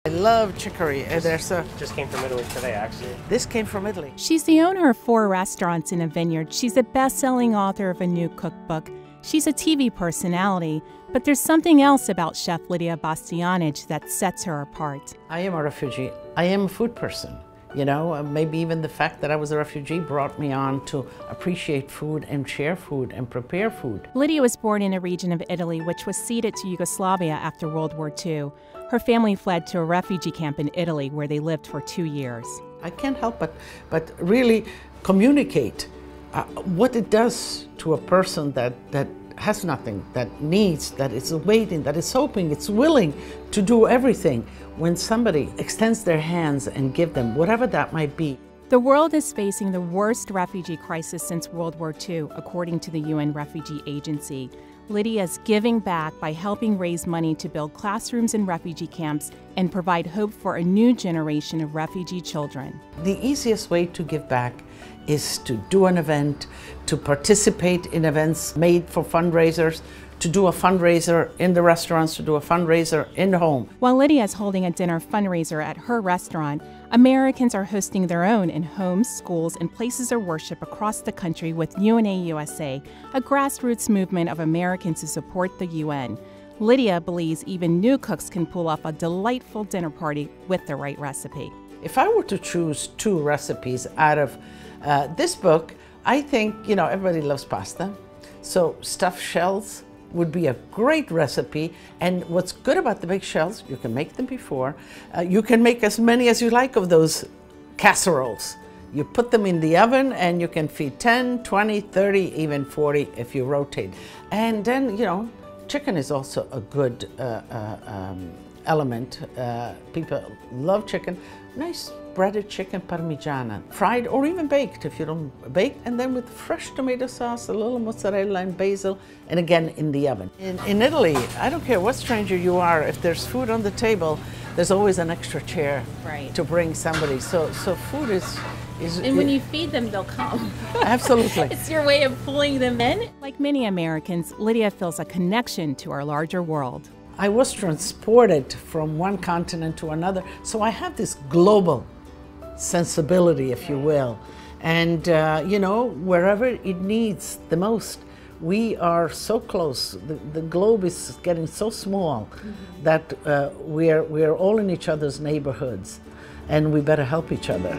I love chicory. Just came from Italy today, actually. This came from Italy. She's the owner of 4 restaurants in a vineyard. She's a best-selling author of a new cookbook. She's a TV personality, but there's something else about Chef Lidia Bastianich that sets her apart. I am a refugee. I am a food person. You know, maybe even the fact that I was a refugee brought me on to appreciate food and share food and prepare food. Lidia was born in a region of Italy which was ceded to Yugoslavia after World War II. Her family fled to a refugee camp in Italy where they lived for 2 years. I can't help but really communicate what it does to a person that has nothing, that needs, that is waiting, that is hoping, it's willing to do everything. When somebody extends their hands and give them whatever that might be. The world is facing the worst refugee crisis since World War II, according to the UN Refugee Agency. Lidia is giving back by helping raise money to build classrooms in refugee camps and provide hope for a new generation of refugee children. The easiest way to give back is to do an event, to participate in events made for fundraisers, to do a fundraiser in the restaurants, to do a fundraiser in the home. While Lidia is holding a dinner fundraiser at her restaurant, Americans are hosting their own in homes, schools, and places of worship across the country with UNA USA, a grassroots movement of Americans who support the UN. Lidia believes even new cooks can pull off a delightful dinner party with the right recipe. If I were to choose 2 recipes out of this book, I think, everybody loves pasta. So stuffed shells would be a great recipe. And what's good about the big shells, you can make them before. You can make as many as you like of those casseroles. You put them in the oven and you can feed 10, 20, 30, even 40 if you rotate. And then, chicken is also a good element. People love chicken. Nice breaded chicken parmigiana, fried or even baked if you don't bake, and then with fresh tomato sauce, a little mozzarella and basil, and again in the oven. In Italy, I don't care what stranger you are, if there's food on the table, there's always an extra chair to bring somebody. So food is and when you feed them, they'll come. Absolutely. It's your way of pulling them in. Like many Americans, Lidia feels a connection to our larger world. I was transported from one continent to another, so I have this global sensibility, if you will. And, wherever it needs the most, we are so close. The globe is getting so small that we're all in each other's neighborhoods, and we better help each other.